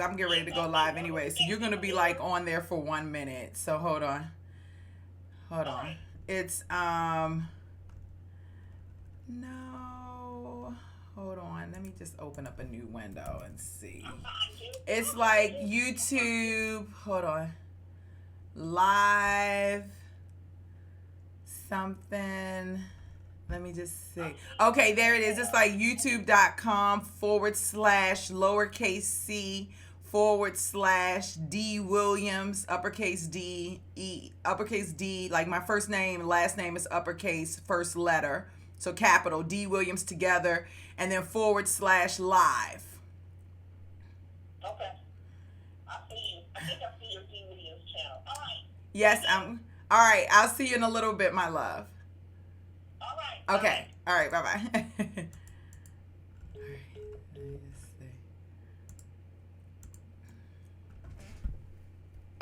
I'm getting ready to go live anyway. So you're gonna be like on there for 1 minute. So hold on. It's no. Hold on. Let me just open up a new window and see. It's like YouTube. Hold on. Live something. Let me just see. Okay, there it is. It's like youtube.com/c/D Williams, uppercase D, E, uppercase D, like my first name, last name is uppercase, first letter. So capital D Williams together, and then /live. Okay. I see you. I think I see your D Williams channel. All right. Yes, I'm. All right, I'll see you in a little bit, my love. All right. Okay. All right. Bye-bye.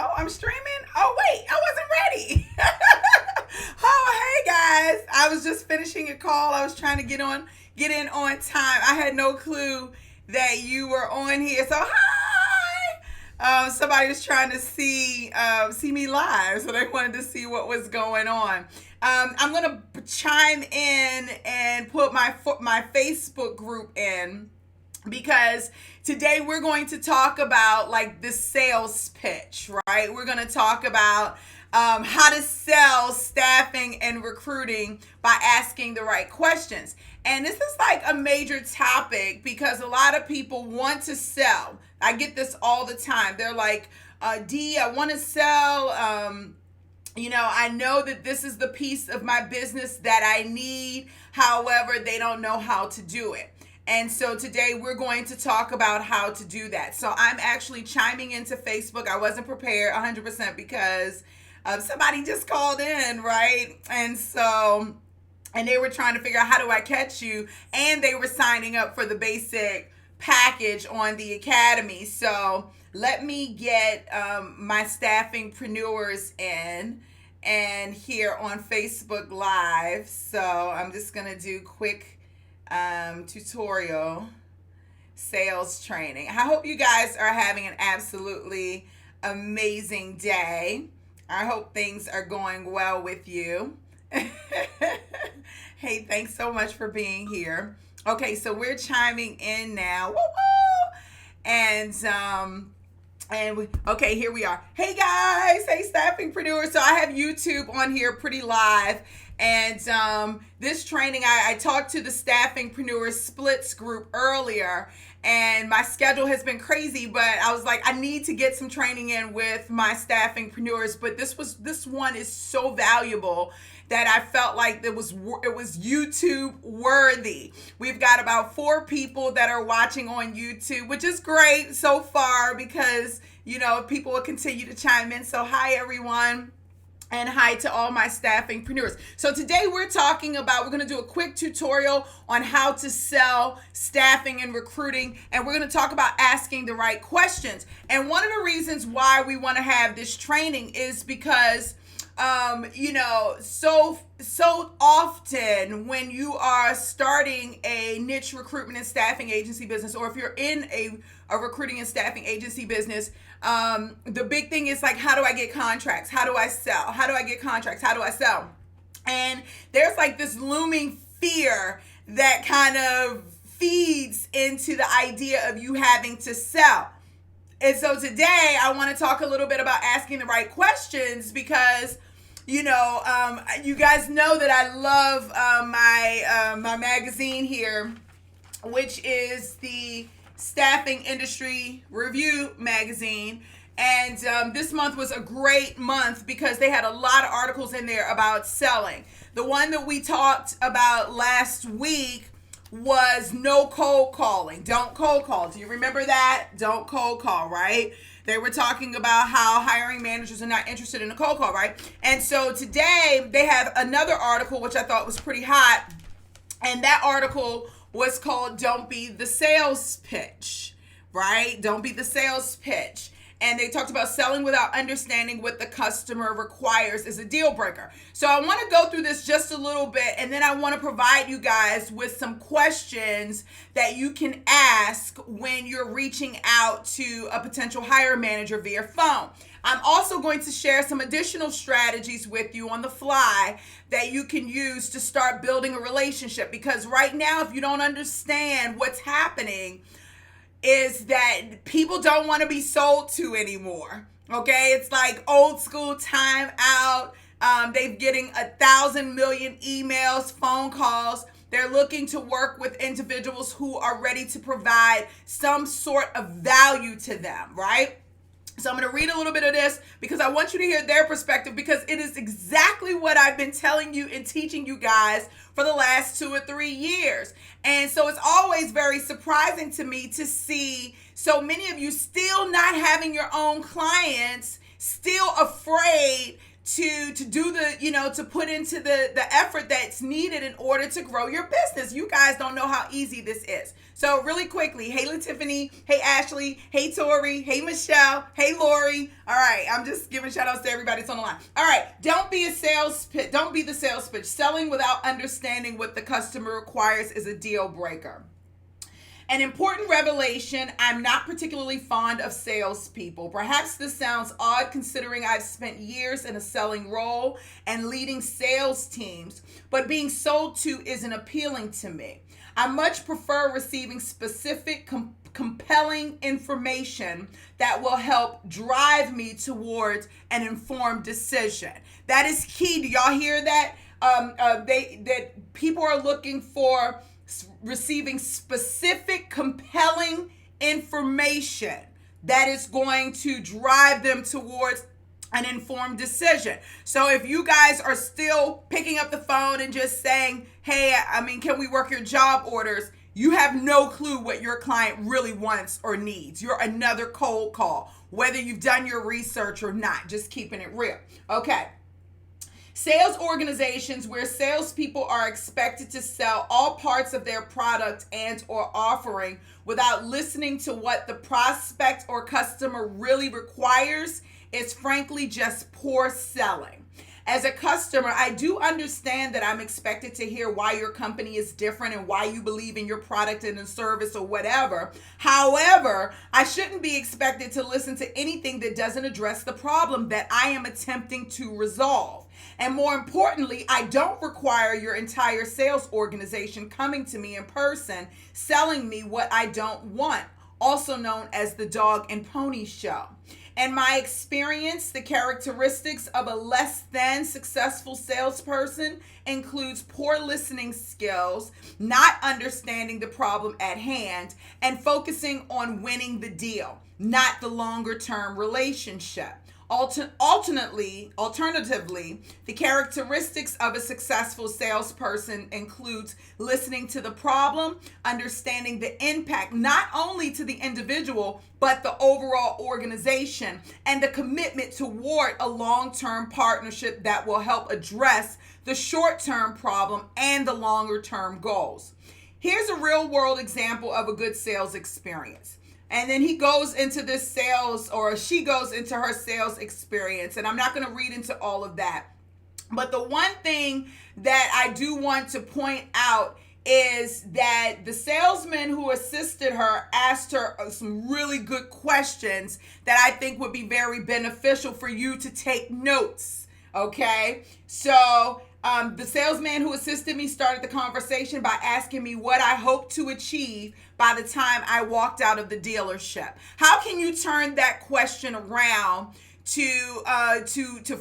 Oh, I'm streaming? Oh, wait. I wasn't ready. Oh, hey, guys. I was just finishing a call. I was trying to get in on time. I had no clue that you were on here. So, hi. Somebody was trying to see me live, so they wanted to see what was going on. I'm gonna chime in and put my Facebook group in, because today we're going to talk about like the sales pitch, right? We're going to talk about how to sell staffing and recruiting by asking the right questions. And this is like a major topic because a lot of people want to sell. I get this all the time. They're like, D, I want to sell. I know that this is the piece of my business that I need. However, they don't know how to do it. And so today we're going to talk about how to do that. So I'm actually chiming into Facebook. I wasn't prepared 100% because somebody just called in, right? And they were trying to figure out, how do I catch you? And they were signing up for the basic package on the academy. So let me get my staffingpreneurs in and here on Facebook Live. So I'm just going to do quick tutorial sales training. I hope you guys are having an absolutely amazing day. I hope things are going well with you. Hey, thanks so much for being here. Okay, so we're chiming in now. Woo-hoo! Okay, here we are. Hey guys, hey staffingpreneurs. So I have YouTube on here pretty live. And this training, I talked to the Staffingpreneurs Splits group earlier, and my schedule has been crazy, but I was like, I need to get some training in with my staffingpreneurs. But this one is so valuable that I felt like it was YouTube worthy. We've got about 4 people that are watching on YouTube, which is great so far because, people will continue to chime in. So hi, everyone. And hi to all my staffingpreneurs. So today we're going to do a quick tutorial on how to sell staffing and recruiting. And we're going to talk about asking the right questions. And one of the reasons why we want to have this training is because, so often when you are starting a niche recruitment and staffing agency business, or if you're in a recruiting and staffing agency business, the big thing is like, how do I get contracts? How do I sell? How do I get contracts? How do I sell? And there's like this looming fear that kind of feeds into the idea of you having to sell. And so today I want to talk a little bit about asking the right questions because, you guys know that I love my magazine here, which is the Staffing Industry Review magazine. And this month was a great month because they had a lot of articles in there about selling. The one that we talked about last week was no cold calling. Don't cold call. Do you remember that? Don't cold call, right? They were talking about how hiring managers are not interested in a cold call, right? And so today they have another article, which I thought was pretty hot. And that article was called Don't Be the Sales Pitch, right? Don't be the sales pitch. and they talked about selling without understanding what the customer requires is a deal breaker. So I want to go through this just a little bit, and then I want to provide you guys with some questions that you can ask when you're reaching out to a potential hiring manager via phone. I'm also going to share some additional strategies with you on the fly that you can use to start building a relationship, because right now, if you don't understand what's happening, is that people don't want to be sold to anymore. Okay, it's like old school time out. They're getting 1,000 million emails, phone calls. They're looking to work with individuals who are ready to provide some sort of value to them, right? So I'm going to read a little bit of this because I want you to hear their perspective, because it is exactly what I've been telling you and teaching you guys for the last 2 or 3 years. And so it's always very surprising to me to see so many of you still not having your own clients, still afraid to do the, to put into the effort that's needed in order to grow your business. You guys don't know how easy this is. So really quickly, hey LaTiffany, hey Ashley, hey Tori, hey Michelle, hey Lori. All right, I'm just giving shout outs to everybody that's on the line. All right, don't be the sales pitch. Selling without understanding what the customer requires is a deal breaker. An important revelation: I'm not particularly fond of salespeople. Perhaps this sounds odd considering I've spent years in a selling role and leading sales teams, but being sold to isn't appealing to me. I much prefer receiving specific, compelling information that will help drive me towards an informed decision. That is key. Do y'all hear that? That people are looking for receiving specific, compelling information that is going to drive them towards an informed decision. So if you guys are still picking up the phone and just saying, hey, can we work your job orders? You have no clue what your client really wants or needs. You're another cold call, whether you've done your research or not, just keeping it real. Okay. Sales organizations where salespeople are expected to sell all parts of their product and or offering without listening to what the prospect or customer really requires is frankly just poor selling. As a customer, I do understand that I'm expected to hear why your company is different and why you believe in your product and the service or whatever. However, I shouldn't be expected to listen to anything that doesn't address the problem that I am attempting to resolve. And more importantly, I don't require your entire sales organization coming to me in person, selling me what I don't want, also known as the dog and pony show. In my experience, the characteristics of a less than successful salesperson includes poor listening skills, not understanding the problem at hand, and focusing on winning the deal, not the longer term relationship. Alternatively, the characteristics of a successful salesperson includes listening to the problem, understanding the impact not only to the individual, but the overall organization, and the commitment toward a long-term partnership that will help address the short-term problem and the longer-term goals. Here's a real-world example of a good sales experience. And then he goes into this sales, or she goes into her sales experience. And I'm not going to read into all of that. But the one thing that I do want to point out is that the salesman who assisted her asked her some really good questions that I think would be very beneficial for you to take notes. Okay? So the salesman who assisted me started the conversation by asking me what I hoped to achieve by the time I walked out of the dealership. How can you turn that question around to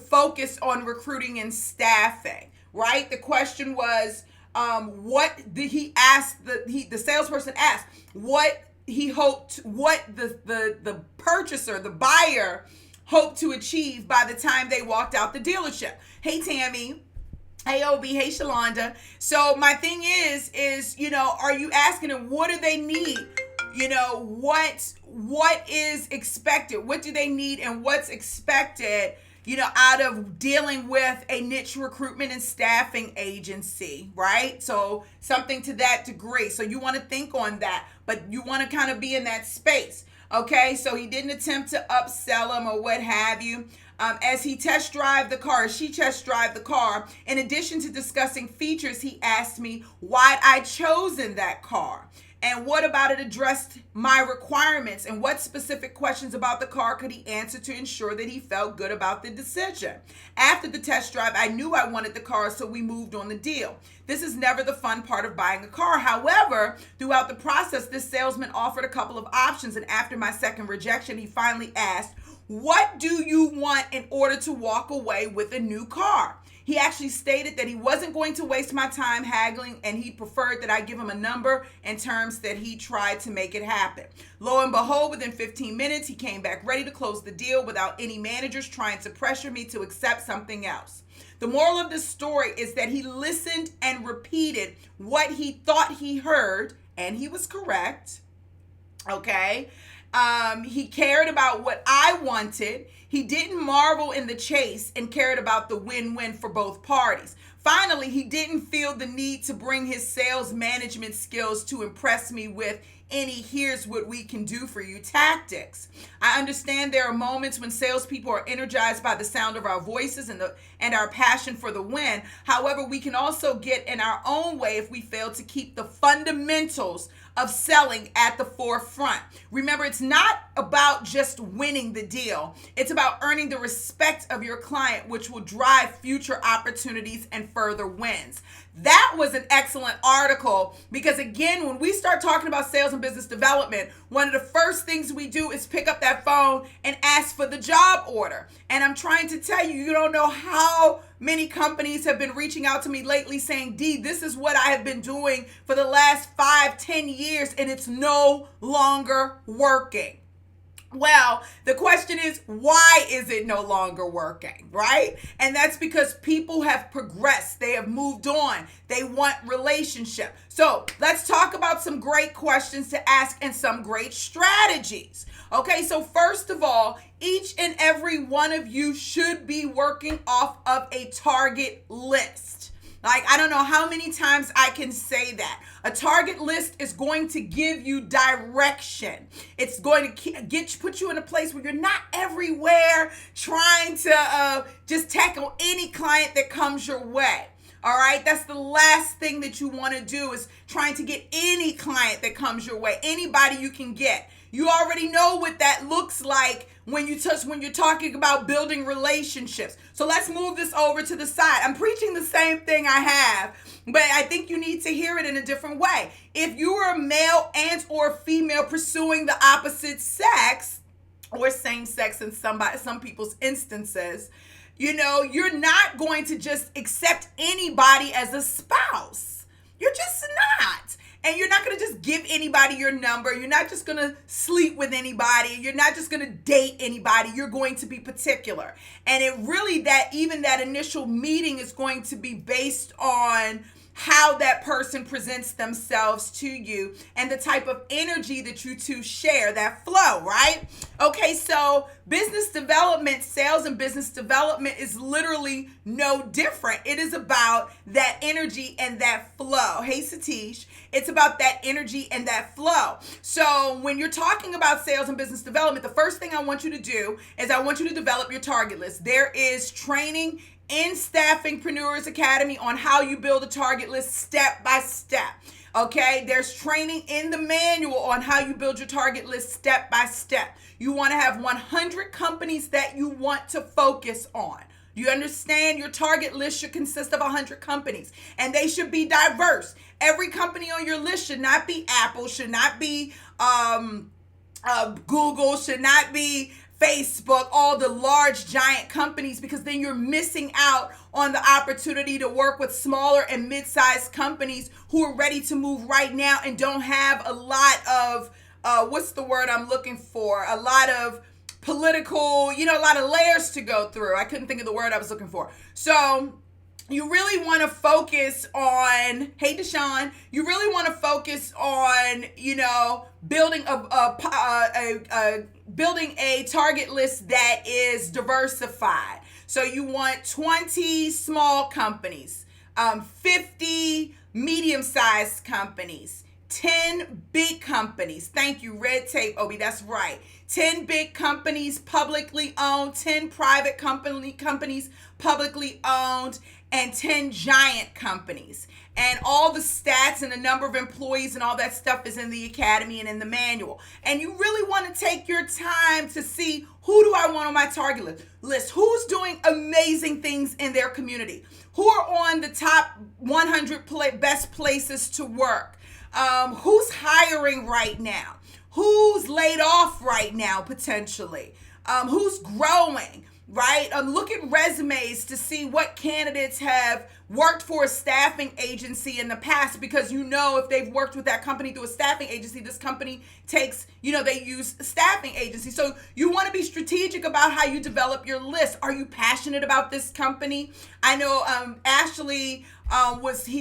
focus on recruiting and staffing, right? The question was, what did he ask? The salesperson asked what he hoped, what the purchaser, the buyer, hoped to achieve by the time they walked out the dealership. Hey, Tammy. Hey, OB. Hey, Shalonda. So my thing is, are you asking them what do they need? What is expected? What do they need and what's expected, out of dealing with a niche recruitment and staffing agency, right? So something to that degree. So you want to think on that, but you want to kind of be in that space. Okay, so he didn't attempt to upsell him or what have you. As he test drive the car, she test drive the car, in addition to discussing features, he asked me why I'd chosen that car and what about it addressed my requirements and what specific questions about the car could he answer to ensure that he felt good about the decision. After the test drive, I knew I wanted the car, so we moved on the deal. This is never the fun part of buying a car. However, throughout the process, this salesman offered a couple of options, and after my second rejection, he finally asked, what do you want in order to walk away with a new car? He actually stated that he wasn't going to waste my time haggling, and he preferred that I give him a number and terms that he tried to make it happen. Lo and behold, within 15 minutes, he came back ready to close the deal without any managers trying to pressure me to accept something else. The moral of this story is that he listened and repeated what he thought he heard, and he was correct. Okay. He cared about what I wanted. He didn't marvel in the chase and cared about the win-win for both parties. Finally, he didn't feel the need to bring his sales management skills to impress me with any "here's what we can do for you" tactics. I understand there are moments when salespeople are energized by the sound of our voices and our passion for the win. However, we can also get in our own way if we fail to keep the fundamentals of selling at the forefront. Remember, it's not about just winning the deal. It's about earning the respect of your client, which will drive future opportunities and further wins. That was an excellent article because, again, when we start talking about sales and business development, one of the first things we do is pick up that phone and ask for the job order. And I'm trying to tell you, you don't know how many companies have been reaching out to me lately saying, Dee, this is what I have been doing for the last 5-10 years and it's no longer working. Well, the question is, why is it no longer working, right? And that's because people have progressed. They have moved on. They want relationship. So let's talk about some great questions to ask and some great strategies. Okay, so first of all, each and every one of you should be working off of a target list. Like, I don't know how many times I can say that. A target list is going to give you direction. It's going to put you in a place where you're not everywhere trying to just tackle any client that comes your way. All right, that's the last thing that you want to do, is trying to get any client that comes your way, anybody you can get. You already know what that looks like when you're talking about building relationships. So let's move this over to the side. I'm preaching the same thing I have, but I think you need to hear it in a different way. If you are a male and or female pursuing the opposite sex or same sex in some people's instances, you're not going to just accept anybody as a spouse. You're just not. And you're not going to just give anybody your number. You're not just going to sleep with anybody. You're not just going to date anybody. You're going to be particular. And that initial meeting is going to be based on how that person presents themselves to you and the type of energy that you two share, that flow, right? Okay, so business development, sales and business development is literally no different. It is about that energy and that flow. Hey, Satish, it's about that energy and that flow. So when you're talking about sales and business development, the first thing I want you to do is I want you to develop your target list. There is training in Staffingpreneurs Academy on how you build a target list step by step. Okay, there's training in the manual on how you build your target list step by step. You want to have 100 companies that you want to focus on. You understand? Your target list should consist of 100 companies, and they should be diverse. Every company on your list should not be Apple, should not be Google, should not be Facebook, all the large giant companies, because then you're missing out on the opportunity to work with smaller and mid-sized companies who are ready to move right now and don't have a lot of, what's the word I'm looking for? A lot of political, a lot of layers to go through. I couldn't think of the word I was looking for. So you really want to focus on, hey Deshaun, you really want to focus on, building building a target list that is diversified. So you want 20 small companies, 50 medium-sized companies, 10 big companies. Thank you, red tape, Obi. That's right. 10 big companies publicly owned, 10 private companies publicly owned, and 10 giant companies. And all the stats and the number of employees and all that stuff is in the academy and in the manual. And you really want to take your time to see, who do I want on my target list? Who's doing amazing things in their community? Who are on the top 100 best places to work? Who's hiring right now? Who's laid off right now, potentially? Who's growing, right? Look at resumes to see what candidates have worked for a staffing agency in the past, because if they've worked with that company through a staffing agency, this company takes, they use a staffing agency. So you want to be strategic about how you develop your list. Are you passionate about this company? I know Ashley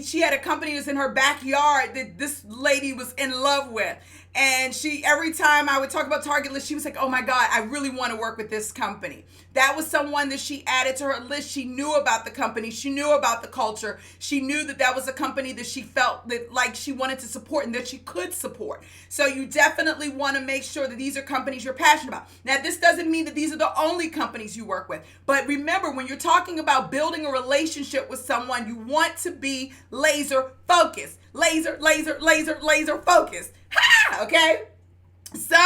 she had a company that was in her backyard that this lady was in love with. And every time I would talk about target list, she was like, oh my God, I really want to work with this company. That was someone that she added to her list. She knew about the company. She knew about the culture. She knew that was a company that she felt that like she wanted to support and that she could support. So you definitely want to make sure that these are companies you're passionate about. Now, this doesn't mean that these are the only companies you work with. But remember, when you're talking about building a relationship with someone, you want to be laser focused. Laser focused. Okay, so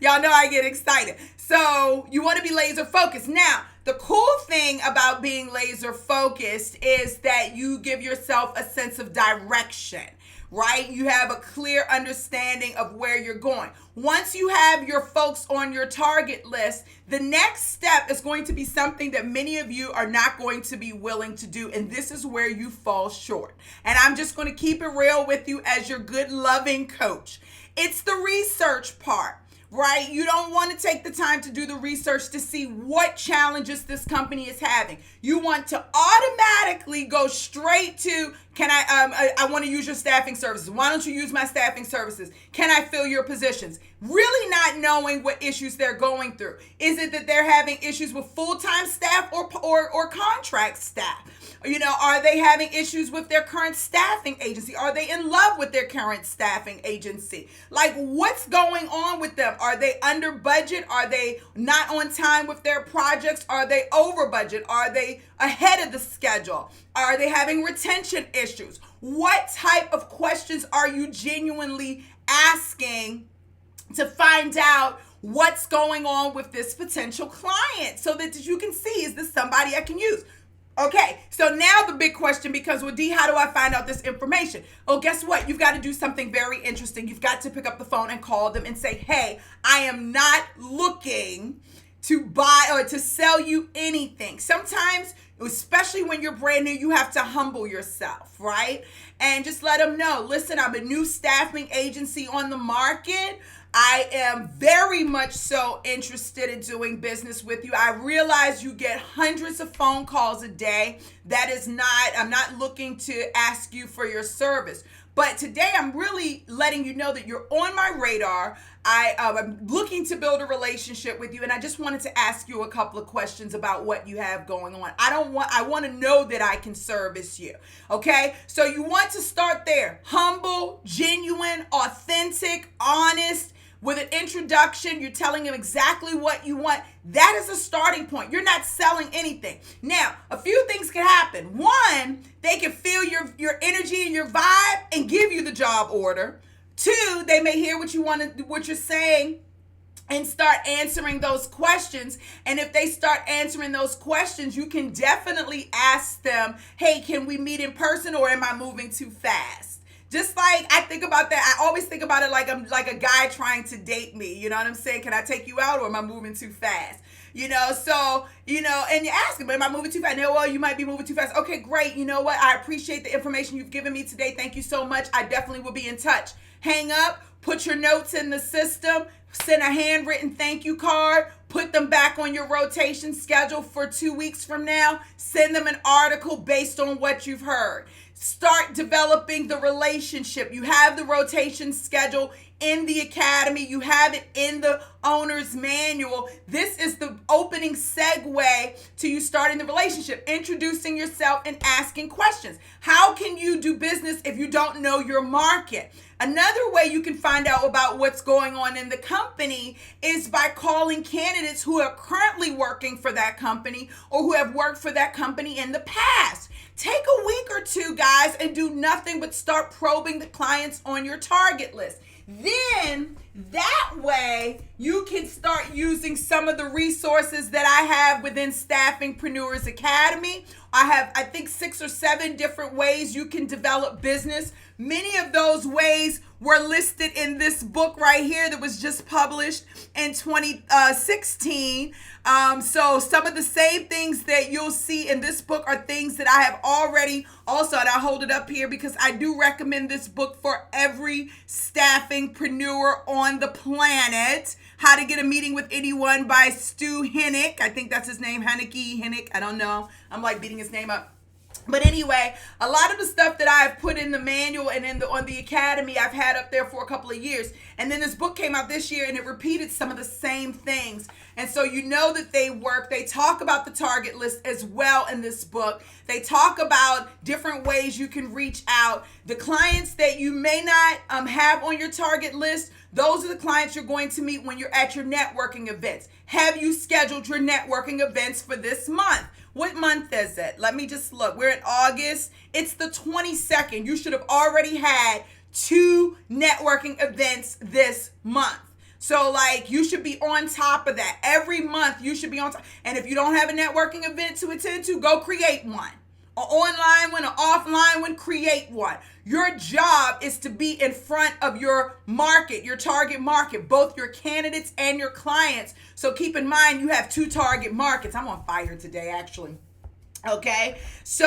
y'all know I get excited. So you want to be laser focused. Now, the cool thing about being laser focused is that you give yourself a sense of direction, right? You have a clear understanding of where you're going. Once you have your folks on your target list, the next step is going to be something that many of you are not going to be willing to do. And this is where you fall short. And I'm just going to keep it real with you as your good, loving coach. It's the research part. Right? You don't want to take the time to do the research to see what challenges this company is having. You want to automatically go straight to, I want to use your staffing services. Why don't you use my staffing services? Can I fill your positions? Really not knowing what issues they're going through. Is it that they're having issues with full-time staff or contract staff? Are they having issues with their current staffing agency? Are they in love with their current staffing agency? Like, what's going on with them? Are they under budget? Are they not on time with their projects? Are they over budget? Are they ahead of the schedule? Are they having retention issues? What type of questions are you genuinely asking to find out what's going on with this potential client, so that you can see, is this somebody I can use? Okay, so now the big question becomes, well, D, how do I find out this information? Oh, guess what? You've got to do something very interesting. You've got to pick up the phone and call them and say, hey, I am not looking to buy or to sell you anything. Sometimes, especially when you're brand new, you have to humble yourself, right? And just let them know, listen, I'm a new staffing agency on the market. I am very much so interested in doing business with you. I realize you get hundreds of phone calls a day. I'm not looking to ask you for your service. But today I'm really letting you know that you're on my radar. I'm looking to build a relationship with you, and I just wanted to ask you a couple of questions about what you have going on. I want to know that I can service you. Okay? So you want to start there. Humble, genuine, authentic, honest. With an introduction, you're telling them exactly what you want. That is a starting point. You're not selling anything. Now, a few things can happen. One, they can feel your energy and your vibe and give you the job order. Two, they may hear what you're saying and start answering those questions. And if they start answering those questions, you can definitely ask them, hey, can we meet in person, or am I moving too fast? Just like I think about that, I always think about it like I'm like a guy trying to date me. You know what I'm saying? Can I take you out, or am I moving too fast? So, and you ask them, am I moving too fast? No, well, you might be moving too fast. Okay, great. You know what? I appreciate the information you've given me today. Thank you so much. I definitely will be in touch. Hang up, put your notes in the system, send a handwritten thank you card, put them back on your rotation schedule for 2 weeks from now, send them an article based on what you've heard. Start developing the relationship. You have the rotation schedule in the academy. You have it in the owner's manual. This is the opening segue to you starting the relationship, introducing yourself and asking questions. How can you do business if you don't know your market? Another way you can find out about what's going on in the company is by calling candidates who are currently working for that company or who have worked for that company in the past. Take a week or two, guys, and do nothing but start probing the clients on your target list. Then that way you can start using some of the resources that I have within Staffingpreneurs Academy. I have, I think, 6 or 7 different ways you can develop business. Many of those ways were listed in this book right here that was just published in 2016. So some of the same things that you'll see in this book are things that I have already also, and I hold it up here because I do recommend this book for every staffingpreneur on the planet. How to Get a Meeting with Anyone by Stu Hennick. I think that's his name, Hennick. I don't know. I'm like beating his name up. But anyway, a lot of the stuff that I've put in the manual and on the academy, I've had up there for a couple of years. And then this book came out this year and it repeated some of the same things. And so you know that they work. They talk about the target list as well in this book. They talk about different ways you can reach out. The clients that you may not have on your target list, those are the clients you're going to meet when you're at your networking events. Have you scheduled your networking events for this month? What month is it? Let me just look. We're in August. It's the 22nd. You should have already had 2 networking events this month. So like you should be on top of that. Every month you should be on top. And if you don't have a networking event to attend to, go create one. An online one, an offline one, create one. Your job is to be in front of your market, your target market, both your candidates and your clients. So keep in mind you have 2 target markets. I'm on fire today, actually. Okay, so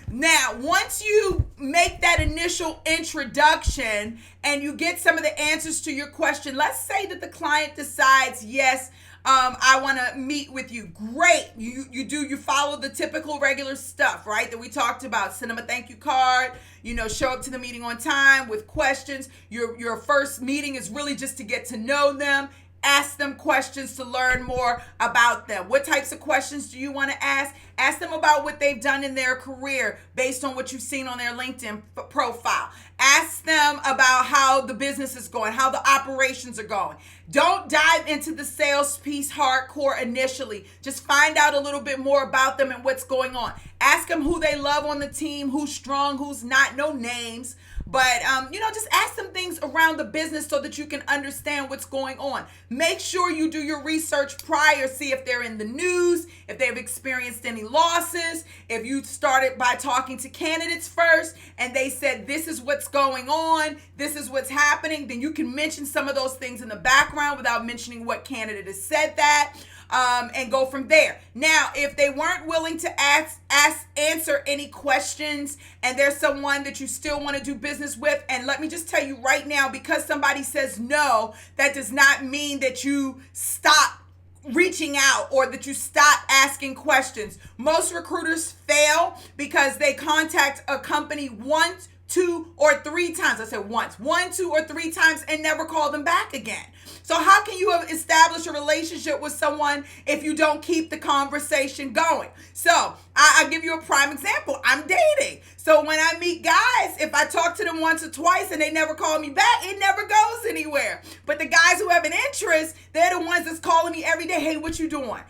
now once you make that initial introduction and you get some of the answers to your question, let's say that the client decides, yes, I want to meet with you. Great. You follow the typical regular stuff, right? That we talked about. Send them a thank you card, show up to the meeting on time with questions. Your first meeting is really just to get to know them. Ask them questions to learn more about them. What types of questions do you want to ask? Ask them about what they've done in their career based on what you've seen on their LinkedIn profile. Ask them about how the business is going, how the operations are going. Don't dive into the sales piece hardcore initially. Just find out a little bit more about them and what's going on. Ask them who they love on the team, who's strong, who's not, no names. But, just ask them things around the business so that you can understand what's going on. Make sure you do your research prior. See if they're in the news, if they've experienced any losses. If you started by talking to candidates first and they said, this is what's going on, this is what's happening, then you can mention some of those things in the background without mentioning what candidate has said that. And go from there. Now, if they weren't willing to answer any questions and there's someone that you still want to do business with, and let me just tell you right now, because somebody says no, that does not mean that you stop reaching out or that you stop asking questions. Most recruiters fail because they contact a company once, 2 or 3 times. I said once, 1, 2 or 3 times and never call them back again. So how can you establish a relationship with someone if you don't keep the conversation going? So I'll give you a prime example. I'm dating. So when I meet guys, if I talk to them once or twice and they never call me back, it never goes anywhere. But the guys who have an interest, they're the ones that's calling me every day. Hey, what you doing?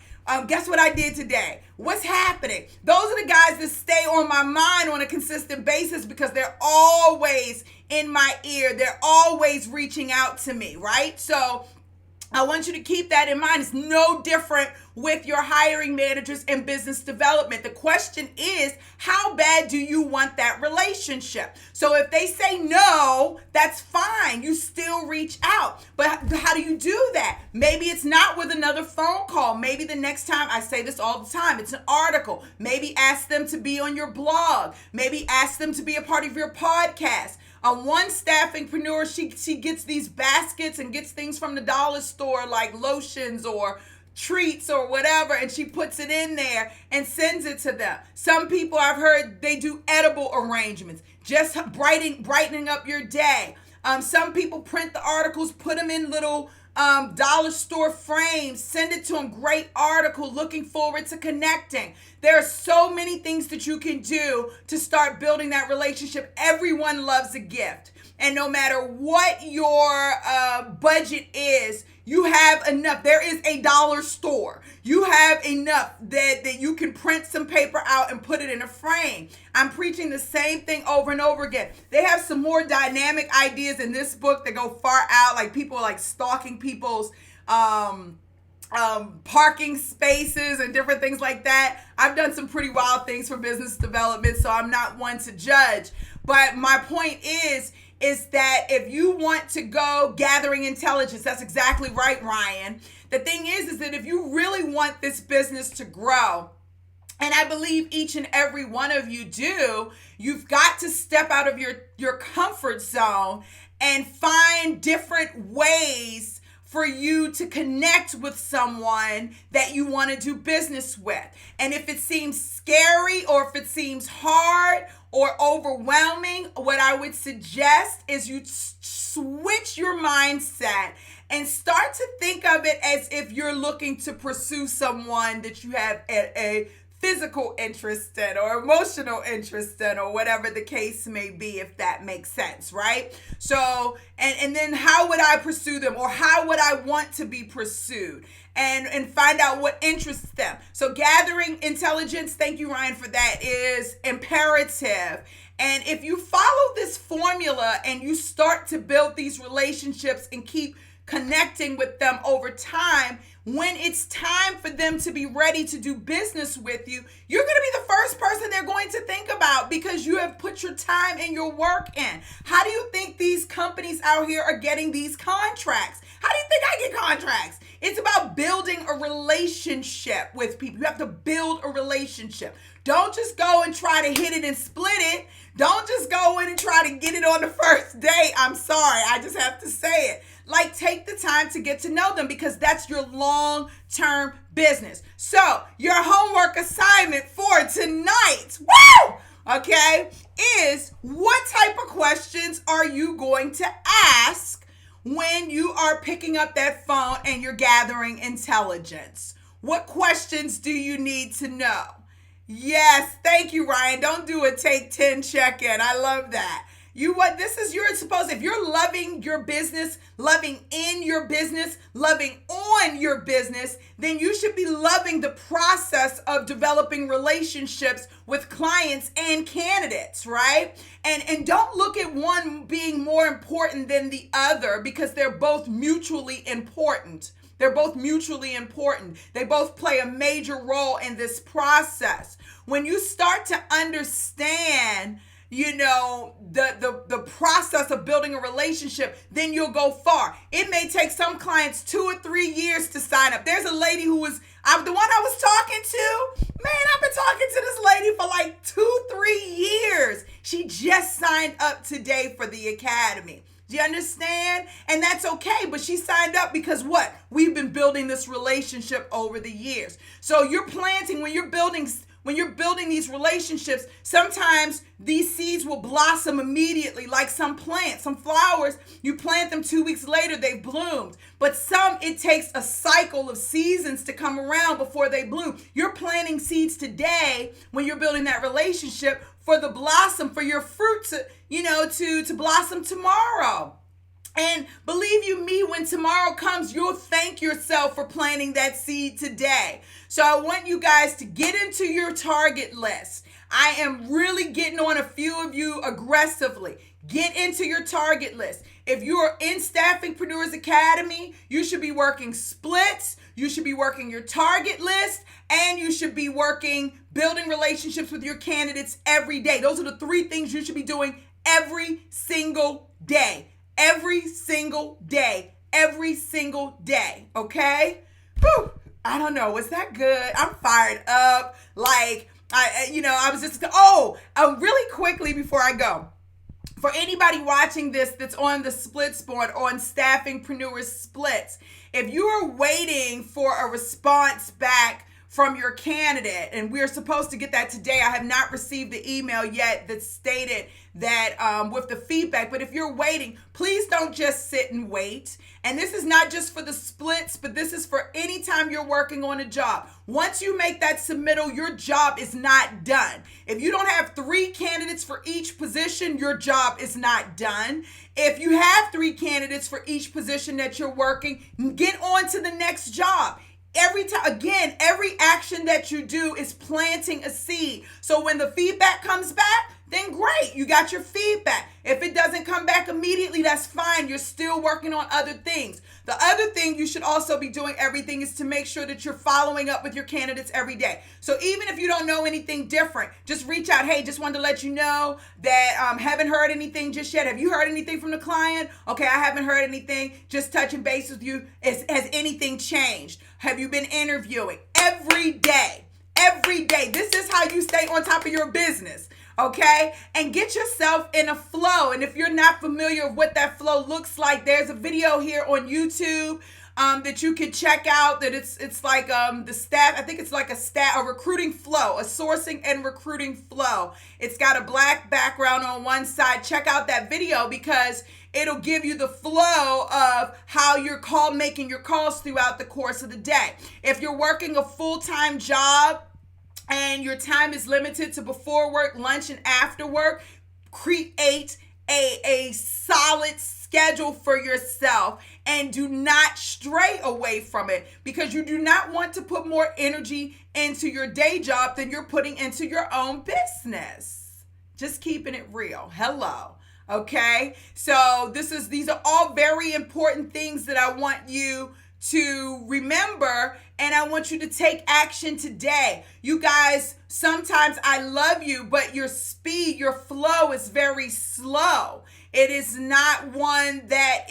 Guess what I did today? What's happening? Those are the guys that stay on my mind on a consistent basis because they're always in my ear. They're always reaching out to me, right? So I want you to keep that in mind. It's no different with your hiring managers and business development. The question is, how bad do you want that relationship? So if they say no, that's fine. You still reach out. But how do you do that? Maybe it's not with another phone call. Maybe the next time, I say this all the time, it's an article. Maybe ask them to be on your blog. Maybe ask them to be a part of your podcast. One staffingpreneur, she gets these baskets and gets things from the dollar store like lotions or treats or whatever, and she puts it in there and sends it to them. Some people I've heard they do edible arrangements, just brightening up your day. Some people print the articles, put them in little dollar store frames, send it to them. Great article. Looking forward to connecting. There are so many things that you can do to start building that relationship. Everyone loves a gift. And no matter what your budget is, you have enough. There is a dollar store. You have enough that you can print some paper out and put it in a frame. I'm preaching the same thing over and over again. They have some more dynamic ideas in this book that go far out, like people like stalking people's parking spaces and different things like that. I've done some pretty wild things for business development, so I'm not one to judge. But my point is that if you want to go gathering intelligence, that's exactly right, Ryan. The thing is that if you really want this business to grow, and I believe each and every one of you do, you've got to step out of your comfort zone and find different ways for you to connect with someone that you want to do business with. And if it seems scary or if it seems hard or overwhelming, what I would suggest is you switch your mindset and start to think of it as if you're looking to pursue someone that you have a physical interest in or emotional interest in, or whatever the case may be, if that makes sense, right? So, and then how would I pursue them, or how would I want to be pursued, and find out what interests them. So gathering intelligence, thank you, Ryan, for that, is imperative. And if you follow this formula and you start to build these relationships and keep connecting with them over time, when it's time for them to be ready to do business with you, you're going to be the first person they're going to think about, because you have put your time and your work in. How do you think these companies out here are getting these contracts? How do you think I get contracts? It's about building a relationship with people. You have to build a relationship. Don't just go and try to hit it and split it. Don't just go in and try to get it on the first date. I'm sorry, I just have to say it. Like, take the time to get to know them, because that's your long-term business. So, your homework assignment for tonight, okay, is what type of questions are you going to ask when you are picking up that phone and you're gathering intelligence? What questions do you need to know? Yes, thank you, Ryan. Don't do a take 10 check-in. I love that. If you're loving your business, loving in your business, loving on your business, then you should be loving the process of developing relationships with clients and candidates, right? And don't look at one being more important than the other, because they're both mutually important. They're both mutually important. They both play a major role in this process. When you start to understand, the process of building a relationship, then you'll go far. It may take some clients 2 or 3 years to sign up. There's a lady who was, the one I was talking to, man, I've been talking to this lady for like 2-3 years. She just signed up today for the academy. Do you understand? And that's okay, but she signed up because what? We've been building this relationship over the years. So you're planting, when you're building these relationships, sometimes these seeds will blossom immediately, like some plants, some flowers. You plant them 2 weeks later, they've bloomed. But some, it takes a cycle of seasons to come around before they bloom. You're planting seeds today when you're building that relationship for the blossom, for your fruit to blossom tomorrow. And believe you me, when tomorrow comes, you'll thank yourself for planting that seed today. So I want you guys to get into your target list. I am really getting on a few of you aggressively. Get into your target list. If you are in Staffingpreneurs Academy, you should be working splits, you should be working your target list, and you should be working building relationships with your candidates every day. Those are the 3 things you should be doing every single day. Every single day. Every single day. Okay? Whew. I don't know. Was that good? I'm fired up. Really quickly before I go. For anybody watching this that's on the splits board, on Staffingpreneurs Splits, if you are waiting for a response back from your candidate, and we're supposed to get that today. I have not received the email yet that stated that with the feedback, but if you're waiting, please don't just sit and wait. And this is not just for the splits, but this is for any time you're working on a job. Once you make that submittal, your job is not done. If you don't have 3 candidates for each position, your job is not done. If you have 3 candidates for each position that you're working, get on to the next job. Every time, again, every action that you do is planting a seed. So when the feedback comes back, then great, you got your feedback. If it doesn't come back immediately, that's fine. You're still working on other things. The other thing you should also be doing everything is to make sure that you're following up with your candidates every day. So even if you don't know anything different, just reach out. Hey, just wanted to let you know that haven't heard anything just yet. Have you heard anything from the client? Okay, I haven't heard anything. Just touching base with you. Has anything changed? Have you been interviewing? Every day. Every day. This is how you stay on top of your business. Okay, and get yourself in a flow. And if you're not familiar with what that flow looks like, there's a video here on YouTube that you can check out. That it's like the staff. I think it's like a recruiting flow, a sourcing and recruiting flow. It's got a black background on one side. Check out that video because it'll give you the flow of how you're making your calls throughout the course of the day. If you're working a full-time job and your time is limited to before work, lunch, and after work, create a solid schedule for yourself and do not stray away from it, because you do not want to put more energy into your day job than you're putting into your own business. Just keeping it real. Hello. Okay? So these are all very important things that I want you to remember, and I want you to take action today. You guys, sometimes I love you, but your speed, your flow is very slow. It is not one that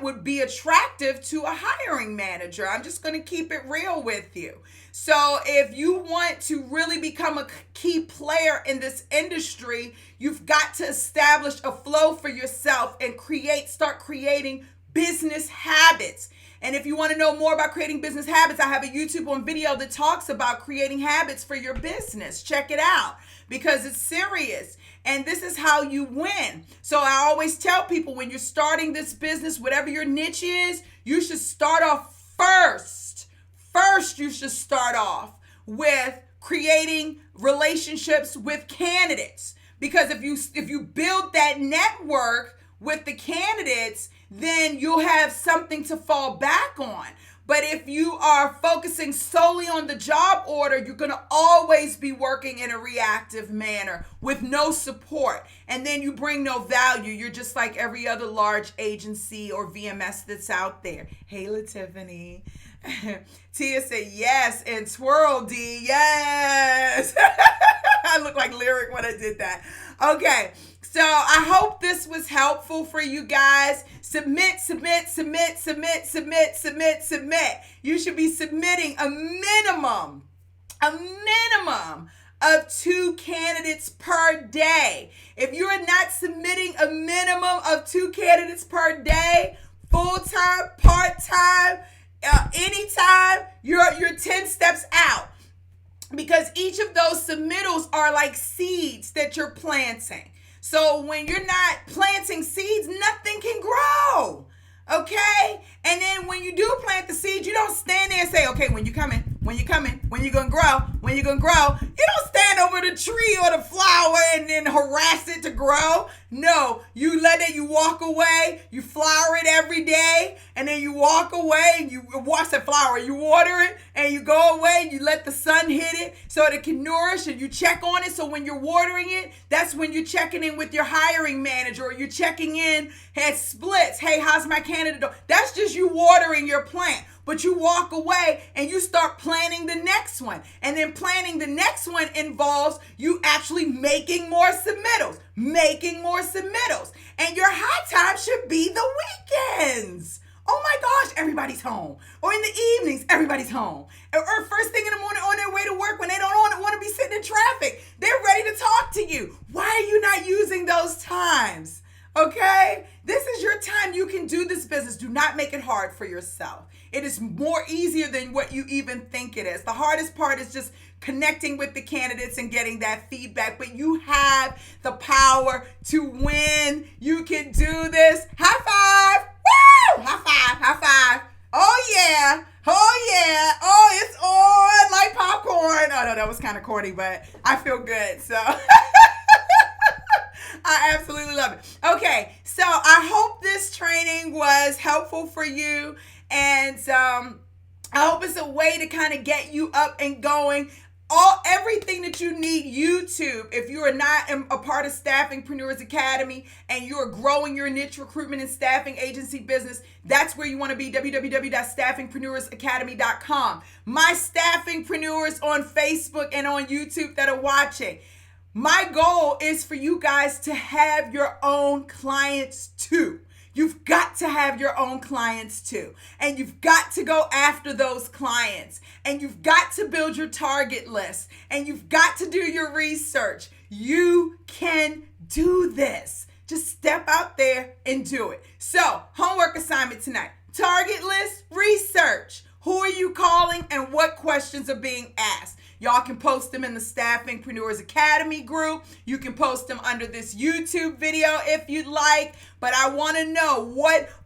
would be attractive to a hiring manager. I'm just going to keep it real with you. So if you want to really become a key player in this industry, you've got to establish a flow for yourself and start creating business habits. And if you want to know more about creating business habits, I have a YouTube on video that talks about creating habits for your business. Check it out because it's serious. And this is how you win. So I always tell people, when you're starting this business, whatever your niche is, you should start off first. First, you should start off with creating relationships with candidates. Because if you build that network with the candidates, then you'll have something to fall back on. But if you are focusing solely on the job order, you're going to always be working in a reactive manner with no support. And then you bring no value. You're just like every other large agency or VMS that's out there. Hey, LaTiffany. Tia said yes, and Twirl D, yes. I look like Lyric when I did that. Okay, so I hope this was helpful for you guys. Submit. You should be submitting a minimum of 2 candidates per day. If you are not submitting a minimum of 2 candidates per day, full-time, part-time, anytime, you're 10 steps out, because each of those submittals are like seeds that you're planting. So when you're not planting seeds, nothing can grow. Okay? And then when you do plant the seeds, you don't stand there and say, okay, when you coming, when you gonna grow, when you gonna grow. You don't stand over the tree or the flower and then harass it to grow. No, you let it, you walk away, you flower it every day, and then you walk away and you watch the flower, you water it, and you go away and you let the sun hit it so it can nourish, and you check on it. So when you're watering it, that's when you're checking in with your hiring manager, or you're checking in at splits. Hey, how's my candidate doing? That's just you watering your plant. But you walk away and you start planning the next one. And then planning the next one involves you actually making more submittals. And your high time should be the weekends. Oh my gosh, everybody's home. Or in the evenings, everybody's home. Or first thing in the morning on their way to work when they don't want to be sitting in traffic. They're ready to talk to you. Why are you not using those times? Okay? This is your time. You can do this business. Do not make it hard for yourself. It is more easier than what you even think it is. The hardest part is just connecting with the candidates and getting that feedback, but you have the power to win. You can do this. High five. Woo! High five. High five. Oh yeah. Oh yeah. Oh, it's on like popcorn. Oh no, that was kind of corny, but I feel good. So I absolutely love it. Okay, so I hope this training was helpful for you, and I hope it's a way to kind of get you up and going. Everything that you need, YouTube. If you are not a part of Staffingpreneurs Academy and you are growing your niche recruitment and staffing agency business, that's where you want to be. www.staffingpreneursacademy.com. My staffingpreneurs on Facebook and on YouTube that are watching. My goal is for you guys to have your own clients too. You've got to have your own clients too. And you've got to go after those clients. And you've got to build your target list. And you've got to do your research. You can do this. Just step out there and do it. So, homework assignment tonight. Target list, research. Who are you calling and what questions are being asked? Y'all can post them in the Staffingpreneurs Academy group. You can post them under this YouTube video if you'd like. But I want to know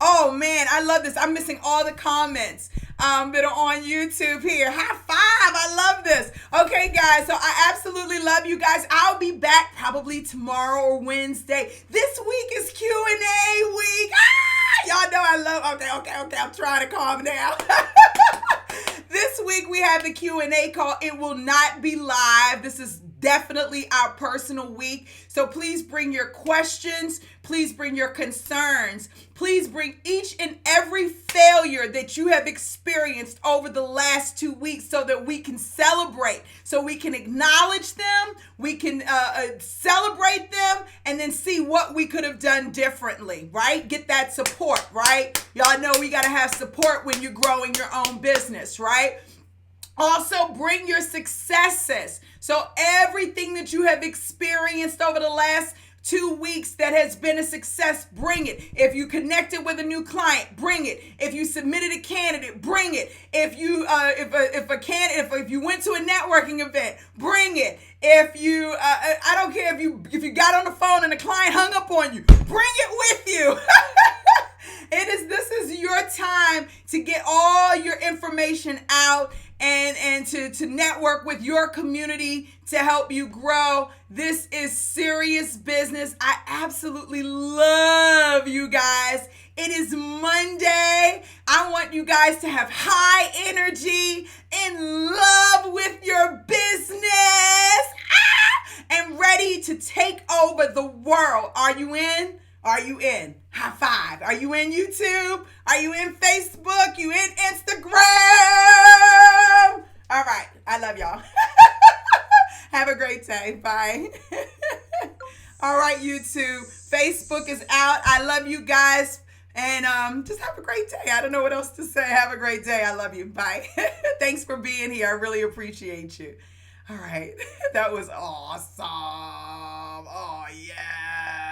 oh man, I love this. I'm missing all the comments that are on YouTube here. High five. I love this. Okay, guys. So I absolutely love you guys. I'll be back probably tomorrow or Wednesday. This week is Q&A week. Y'all know I love, okay, I'm trying to calm down. This week we have the Q&A call. It will not be live. This is definitely our personal week. So please bring your questions. Please bring your concerns. Please bring each and every failure that you have experienced over the last 2 weeks so that we can celebrate, so we can acknowledge them, we can celebrate them, and then see what we could have done differently, right? Get that support, right? Y'all know we got to have support when you're growing your own business, right? Also, bring your successes. So everything that you have experienced over the last 2 weeks that has been a success, bring it. If you connected with a new client, bring it. If you submitted a candidate, bring it. If you if you went to a networking event, bring it. If you I don't care if you got on the phone and the client hung up on you, bring it with you. This is your time to get all your information out and to network with your community to help you grow. This is serious business. I absolutely love you guys. It is Monday. I want you guys to have high energy, in love with your business, and ready to take over the world. Are you in? Are you in? High five. Are you in YouTube? Are you in Facebook? You in Instagram? All right. I love y'all. Have a great day. Bye. All right, YouTube. Facebook is out. I love you guys. And just have a great day. I don't know what else to say. Have a great day. I love you. Bye. Thanks for being here. I really appreciate you. All right. That was awesome. Oh, yeah.